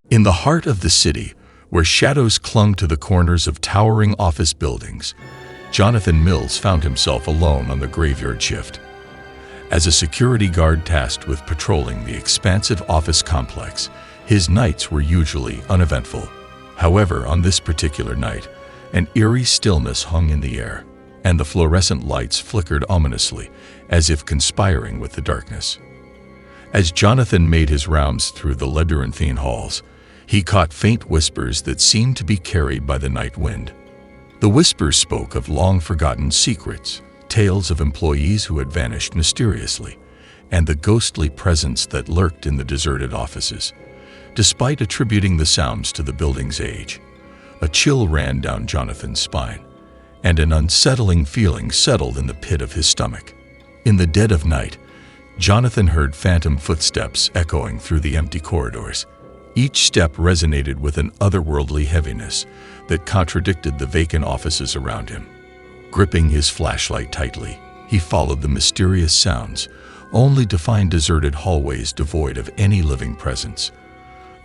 In the heart of the city, where shadows clung to the corners of towering office buildings, Jonathan Mills found himself alone on the graveyard shift. As a security guard tasked with patrolling the expansive office complex, his nights were usually uneventful. However, on this particular night, an eerie stillness hung in the air, and the fluorescent lights flickered ominously, as if conspiring with the darkness. As Jonathan made his rounds through the labyrinthine halls, he caught faint whispers that seemed to be carried by the night wind. The whispers spoke of long-forgotten secrets, tales of employees who had vanished mysteriously, and the ghostly presence that lurked in the deserted offices. Despite attributing the sounds to the building's age, a chill ran down Jonathan's spine, and an unsettling feeling settled in the pit of his stomach. In the dead of night, Jonathan heard phantom footsteps echoing through the empty corridors. Each step resonated with an otherworldly heaviness that contradicted the vacant offices around him. Gripping his flashlight tightly, he followed the mysterious sounds, only to find deserted hallways devoid of any living presence.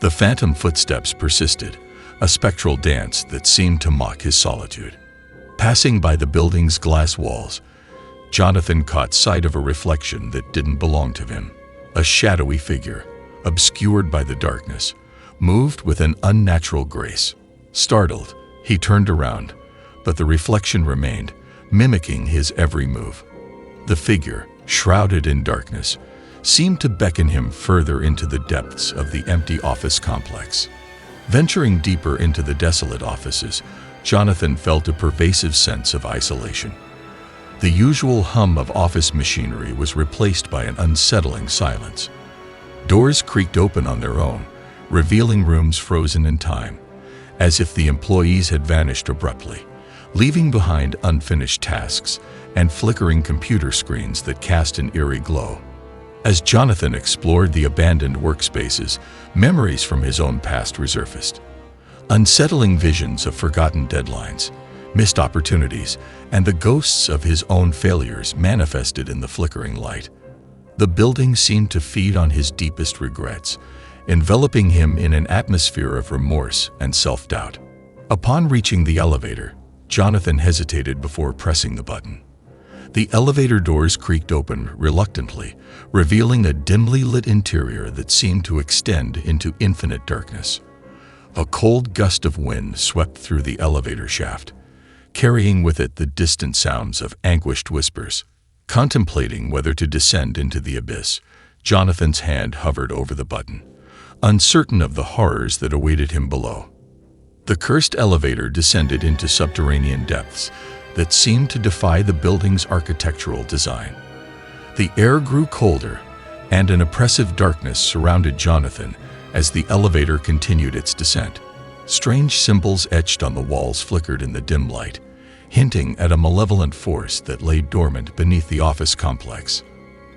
The phantom footsteps persisted, a spectral dance that seemed to mock his solitude. Passing by the building's glass walls, Jonathan caught sight of a reflection that didn't belong to him. A shadowy figure, obscured by the darkness, moved with an unnatural grace. Startled, he turned around, but the reflection remained, mimicking his every move. The figure, shrouded in darkness, seemed to beckon him further into the depths of the empty office complex. Venturing deeper into the desolate offices, Jonathan felt a pervasive sense of isolation. The usual hum of office machinery was replaced by an unsettling silence. Doors creaked open on their own, revealing rooms frozen in time, as if the employees had vanished abruptly, leaving behind unfinished tasks and flickering computer screens that cast an eerie glow. As Jonathan explored the abandoned workspaces, memories from his own past resurfaced. Unsettling visions of forgotten deadlines, missed opportunities, and the ghosts of his own failures manifested in the flickering light. The building seemed to feed on his deepest regrets, enveloping him in an atmosphere of remorse and self-doubt. Upon reaching the elevator, Jonathan hesitated before pressing the button. The elevator doors creaked open reluctantly, revealing a dimly lit interior that seemed to extend into infinite darkness. A cold gust of wind swept through the elevator shaft, carrying with it the distant sounds of anguished whispers. Contemplating whether to descend into the abyss, Jonathan's hand hovered over the button, uncertain of the horrors that awaited him below. The cursed elevator descended into subterranean depths that seemed to defy the building's architectural design. The air grew colder, and an oppressive darkness surrounded Jonathan as the elevator continued its descent. Strange symbols etched on the walls flickered in the dim light, hinting at a malevolent force that lay dormant beneath the office complex.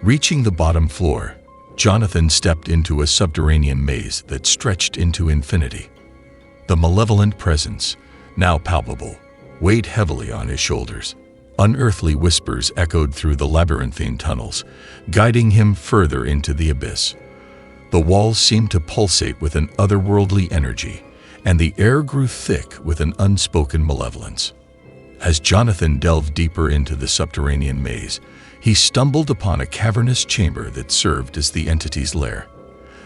Reaching the bottom floor, Jonathan stepped into a subterranean maze that stretched into infinity. The malevolent presence, now palpable, weighed heavily on his shoulders. Unearthly whispers echoed through the labyrinthine tunnels, guiding him further into the abyss. The walls seemed to pulsate with an otherworldly energy, and the air grew thick with an unspoken malevolence. As Jonathan delved deeper into the subterranean maze, he stumbled upon a cavernous chamber that served as the entity's lair.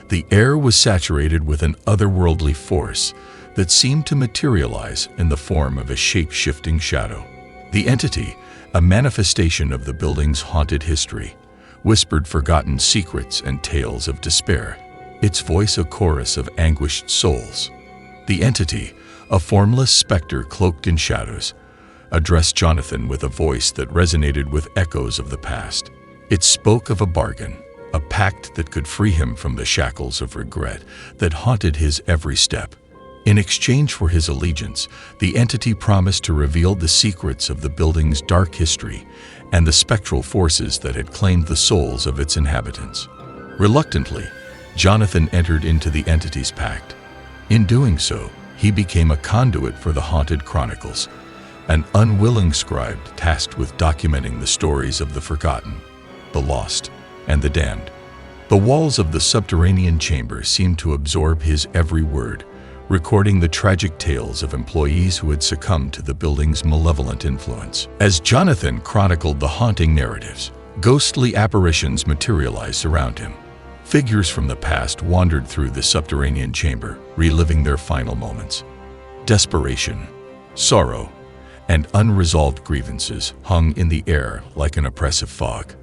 The air was saturated with an otherworldly force that seemed to materialize in the form of a shape-shifting shadow. The entity, a manifestation of the building's haunted history, whispered forgotten secrets and tales of despair, its voice a chorus of anguished souls. The entity, a formless specter cloaked in shadows, addressed Jonathan with a voice that resonated with echoes of the past. It spoke of a bargain, a pact that could free him from the shackles of regret that haunted his every step. In exchange for his allegiance, the entity promised to reveal the secrets of the building's dark history and the spectral forces that had claimed the souls of its inhabitants. Reluctantly, Jonathan entered into the entity's pact. In doing so, he became a conduit for the haunted chronicles, an unwilling scribe tasked with documenting the stories of the forgotten. the lost, and the damned. The walls of the subterranean chamber seemed to absorb his every word, recording the tragic tales of employees who had succumbed to the building's malevolent influence. As Jonathan chronicled the haunting narratives, ghostly apparitions materialized around him. Figures from the past wandered through the subterranean chamber, reliving their final moments. Desperation, sorrow, and unresolved grievances hung in the air like an oppressive fog.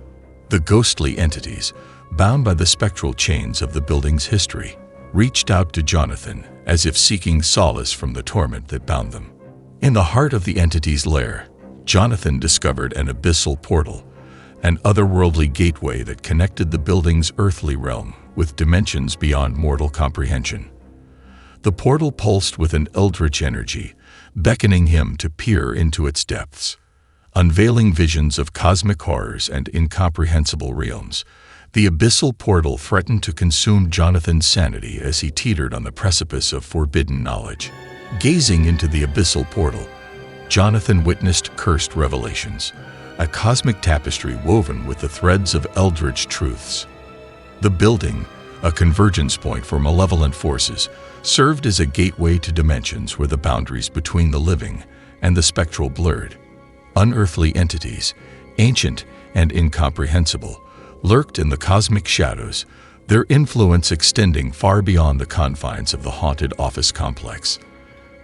The ghostly entities, bound by the spectral chains of the building's history, reached out to Jonathan as if seeking solace from the torment that bound them. In the heart of the entity's lair, Jonathan discovered an abyssal portal, an otherworldly gateway that connected the building's earthly realm with dimensions beyond mortal comprehension. The portal pulsed with an eldritch energy, beckoning him to peer into its depths. Unveiling visions of cosmic horrors and incomprehensible realms, the abyssal portal threatened to consume Jonathan's sanity as he teetered on the precipice of forbidden knowledge. Gazing into the abyssal portal, Jonathan witnessed cursed revelations, a cosmic tapestry woven with the threads of eldritch truths. The building, a convergence point for malevolent forces, served as a gateway to dimensions where the boundaries between the living and the spectral blurred. Unearthly entities, ancient and incomprehensible, lurked in the cosmic shadows, their influence extending far beyond the confines of the haunted office complex.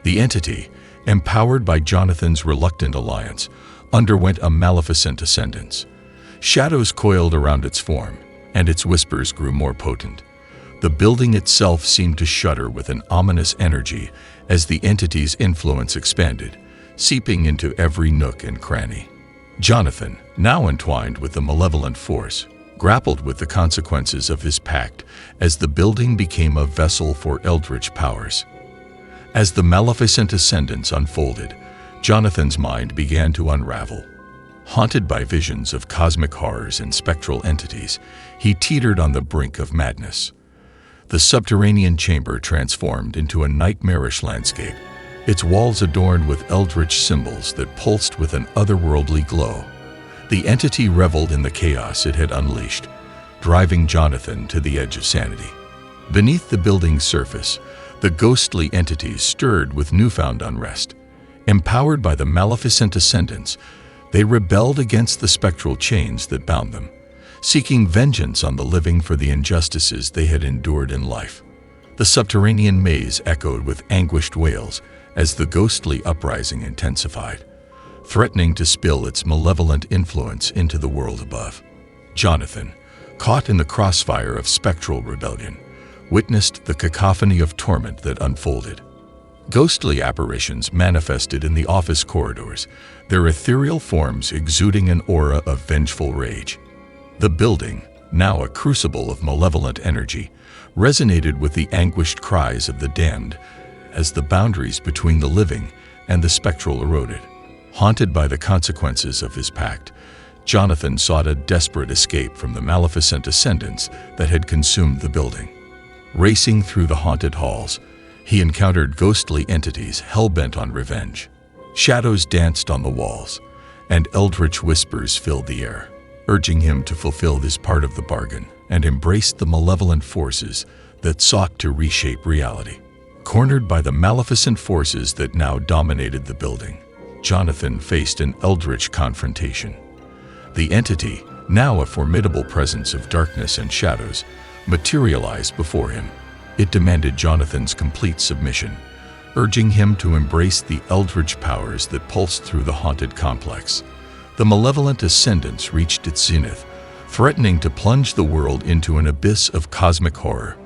The entity, empowered by Jonathan's reluctant alliance, underwent a maleficent ascendance. Shadows coiled around its form, and its whispers grew more potent. The building itself seemed to shudder with an ominous energy as the entity's influence expanded, seeping into every nook and cranny. Jonathan, now entwined with the malevolent force, grappled with the consequences of his pact as the building became a vessel for eldritch powers. As the maleficent ascendance unfolded, Jonathan's mind began to unravel. Haunted by visions of cosmic horrors and spectral entities, he teetered on the brink of madness. The subterranean chamber transformed into a nightmarish landscape, its walls adorned with eldritch symbols that pulsed with an otherworldly glow. The entity reveled in the chaos it had unleashed, driving Jonathan to the edge of sanity. Beneath the building's surface, the ghostly entities stirred with newfound unrest. Empowered by the maleficent ascendance, they rebelled against the spectral chains that bound them, seeking vengeance on the living for the injustices they had endured in life. The subterranean maze echoed with anguished wails as the ghostly uprising intensified, threatening to spill its malevolent influence into the world above. Jonathan, caught in the crossfire of spectral rebellion, witnessed the cacophony of torment that unfolded. Ghostly apparitions manifested in the office corridors, their ethereal forms exuding an aura of vengeful rage. The building, now a crucible of malevolent energy, resonated with the anguished cries of the damned as the boundaries between the living and the spectral eroded. Haunted by the consequences of his pact, Jonathan sought a desperate escape from the maleficent ascendance that had consumed the building. Racing through the haunted halls, he encountered ghostly entities hell-bent on revenge. Shadows danced on the walls, and eldritch whispers filled the air, urging him to fulfill this part of the bargain and embrace the malevolent forces that sought to reshape reality. Cornered by the maleficent forces that now dominated the building, Jonathan faced an eldritch confrontation. The entity, now a formidable presence of darkness and shadows, materialized before him. It demanded Jonathan's complete submission, urging him to embrace the eldritch powers that pulsed through the haunted complex. The malevolent ascendance reached its zenith, threatening to plunge the world into an abyss of cosmic horror.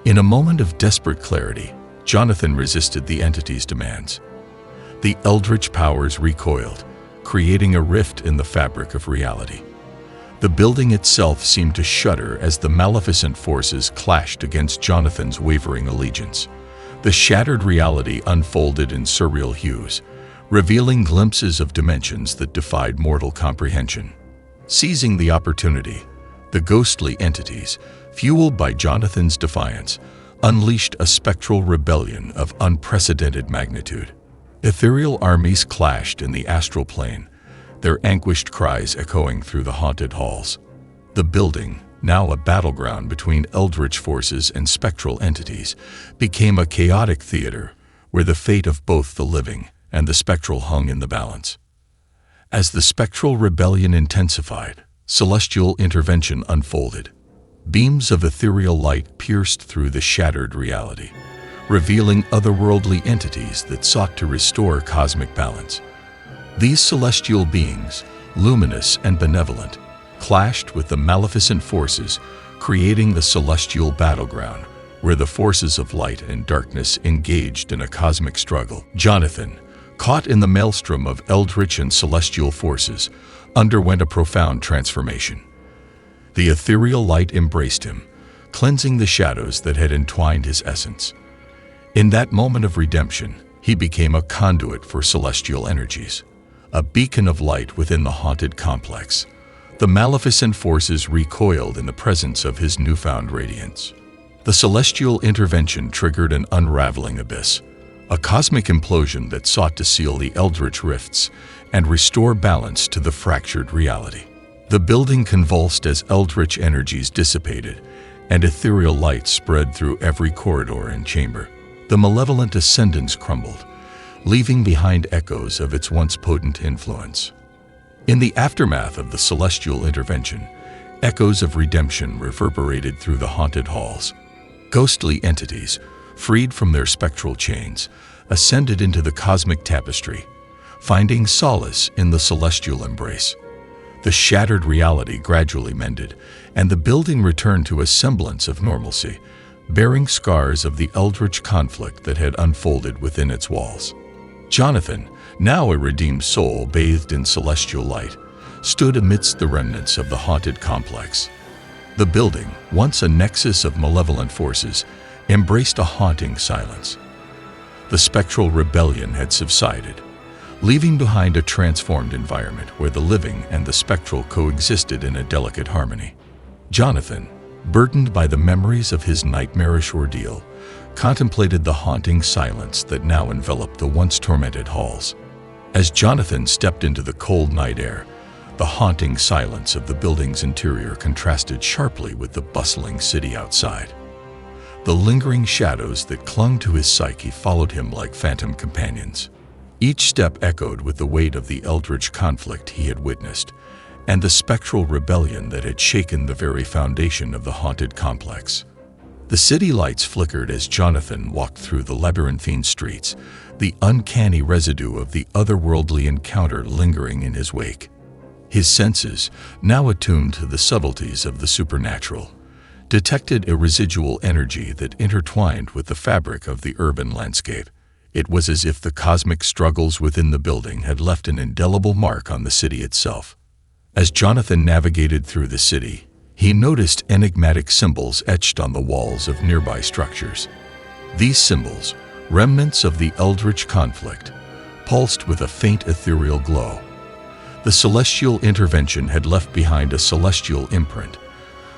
In a moment of desperate clarity, Jonathan resisted the entity's demands. The eldritch powers recoiled, creating a rift in the fabric of reality. The building itself seemed to shudder as the maleficent forces clashed against Jonathan's wavering allegiance. The shattered reality unfolded in surreal hues, revealing glimpses of dimensions that defied mortal comprehension. Seizing the opportunity, the ghostly entities, fueled by Jonathan's defiance, unleashed a spectral rebellion of unprecedented magnitude. Ethereal armies clashed in the astral plane, their anguished cries echoing through the haunted halls. The building, now a battleground between eldritch forces and spectral entities, became a chaotic theater where the fate of both the living and the spectral hung in the balance. As the spectral rebellion intensified, celestial intervention unfolded. Beams of ethereal light pierced through the shattered reality, revealing otherworldly entities that sought to restore cosmic balance. These celestial beings, luminous and benevolent, clashed with the maleficent forces, creating the celestial battleground, where the forces of light and darkness engaged in a cosmic struggle. Jonathan, caught in the maelstrom of eldritch and celestial forces, underwent a profound transformation. The ethereal light embraced him, cleansing the shadows that had entwined his essence. In that moment of redemption, he became a conduit for celestial energies, a beacon of light within the haunted complex. The maleficent forces recoiled in the presence of his newfound radiance. The celestial intervention triggered an unraveling abyss, a cosmic implosion that sought to seal the eldritch rifts and restore balance to the fractured reality. The building convulsed as eldritch energies dissipated, and ethereal light spread through every corridor and chamber. The malevolent ascendants crumbled, leaving behind echoes of its once potent influence. In the aftermath of the celestial intervention, echoes of redemption reverberated through the haunted halls. Ghostly entities, freed from their spectral chains, ascended into the cosmic tapestry, finding solace in the celestial embrace. The shattered reality gradually mended, and the building returned to a semblance of normalcy, bearing scars of the eldritch conflict that had unfolded within its walls. Jonathan, now a redeemed soul bathed in celestial light, stood amidst the remnants of the haunted complex. The building, once a nexus of malevolent forces, embraced a haunting silence. The spectral rebellion had subsided, leaving behind a transformed environment where the living and the spectral coexisted in a delicate harmony. Jonathan, burdened by the memories of his nightmarish ordeal, contemplated the haunting silence that now enveloped the once tormented halls. As Jonathan stepped into the cold night air, the haunting silence of the building's interior contrasted sharply with the bustling city outside. The lingering shadows that clung to his psyche followed him like phantom companions. Each step echoed with the weight of the eldritch conflict he had witnessed, and the spectral rebellion that had shaken the very foundation of the haunted complex. The city lights flickered as Jonathan walked through the labyrinthine streets, the uncanny residue of the otherworldly encounter lingering in his wake. His senses, now attuned to the subtleties of the supernatural, detected a residual energy that intertwined with the fabric of the urban landscape. It was as if the cosmic struggles within the building had left an indelible mark on the city itself. As Jonathan navigated through the city, he noticed enigmatic symbols etched on the walls of nearby structures. These symbols, remnants of the eldritch conflict, pulsed with a faint ethereal glow. The celestial intervention had left behind a celestial imprint,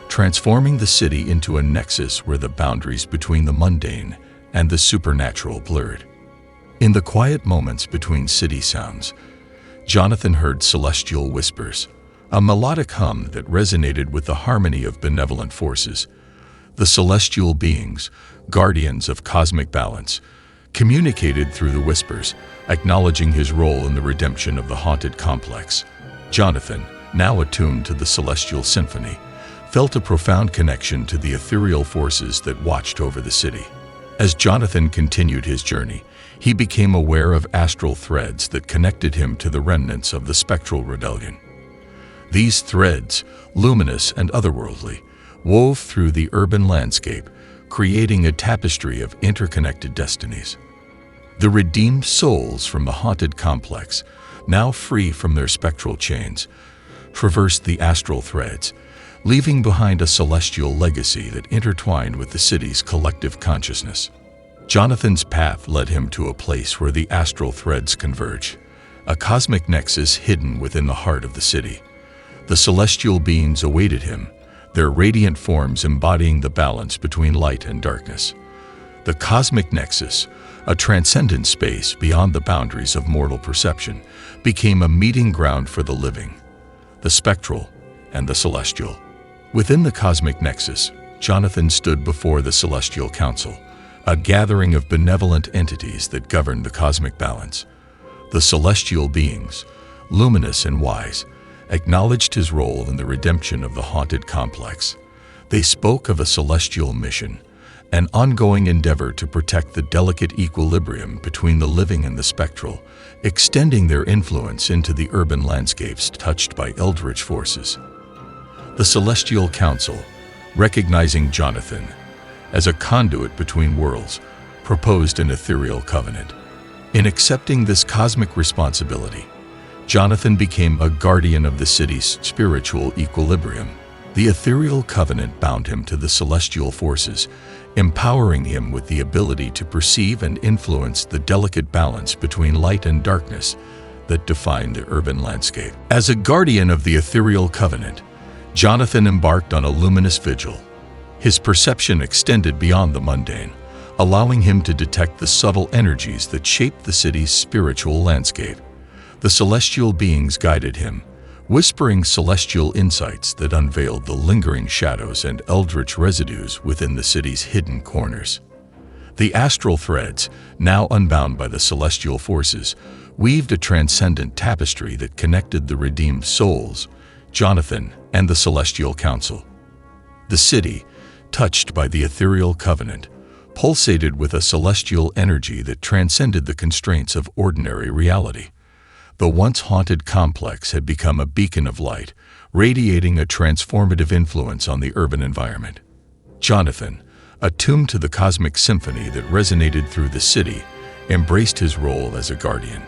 transforming the city into a nexus where the boundaries between the mundane and the supernatural blurred. In the quiet moments between city sounds, Jonathan heard celestial whispers, a melodic hum that resonated with the harmony of benevolent forces. The celestial beings, guardians of cosmic balance, communicated through the whispers, acknowledging his role in the redemption of the haunted complex. Jonathan, now attuned to the celestial symphony, felt a profound connection to the ethereal forces that watched over the city. As Jonathan continued his journey, he became aware of astral threads that connected him to the remnants of the spectral rebellion. These threads, luminous and otherworldly, wove through the urban landscape, creating a tapestry of interconnected destinies. The redeemed souls from the haunted complex, now free from their spectral chains, traversed the astral threads, leaving behind a celestial legacy that intertwined with the city's collective consciousness. Jonathan's path led him to a place where the astral threads converge, a cosmic nexus hidden within the heart of the city. The celestial beings awaited him, their radiant forms embodying the balance between light and darkness. The cosmic nexus, a transcendent space beyond the boundaries of mortal perception, became a meeting ground for the living, the spectral, and the celestial. Within the cosmic nexus, Jonathan stood before the Celestial Council, a gathering of benevolent entities that govern the cosmic balance. The celestial beings, luminous and wise, acknowledged his role in the redemption of the haunted complex. They spoke of a celestial mission, an ongoing endeavor to protect the delicate equilibrium between the living and the spectral, extending their influence into the urban landscapes touched by eldritch forces. The Celestial Council, recognizing Jonathan as a conduit between worlds, proposed an ethereal covenant. In accepting this cosmic responsibility, Jonathan became a guardian of the city's spiritual equilibrium. The ethereal covenant bound him to the celestial forces, empowering him with the ability to perceive and influence the delicate balance between light and darkness that define the urban landscape. As a guardian of the ethereal covenant, Jonathan embarked on a luminous vigil. His perception extended beyond the mundane, allowing him to detect the subtle energies that shaped the city's spiritual landscape. The celestial beings guided him, whispering celestial insights that unveiled the lingering shadows and eldritch residues within the city's hidden corners. The astral threads, now unbound by the celestial forces, weaved a transcendent tapestry that connected the redeemed souls, Jonathan, and the Celestial Council. The city, touched by the ethereal covenant, pulsated with a celestial energy that transcended the constraints of ordinary reality. The once haunted complex had become a beacon of light, radiating a transformative influence on the urban environment. Jonathan, attuned to the cosmic symphony that resonated through the city, embraced his role as a guardian.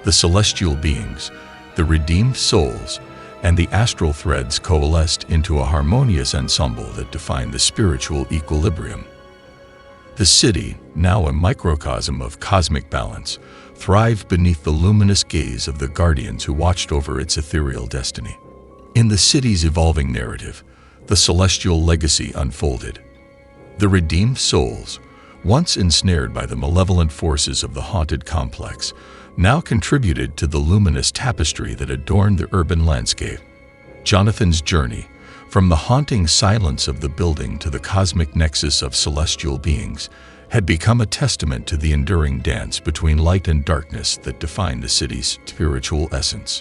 The celestial beings, the redeemed souls, and the astral threads coalesced into a harmonious ensemble that defined the spiritual equilibrium. The city, now a microcosm of cosmic balance, thrived beneath the luminous gaze of the guardians who watched over its ethereal destiny. In the city's evolving narrative, the celestial legacy unfolded. The redeemed souls, once ensnared by the malevolent forces of the haunted complex, now contributed to the luminous tapestry that adorned the urban landscape. Jonathan's journey, from the haunting silence of the building to the cosmic nexus of celestial beings, had become a testament to the enduring dance between light and darkness that defined the city's spiritual essence.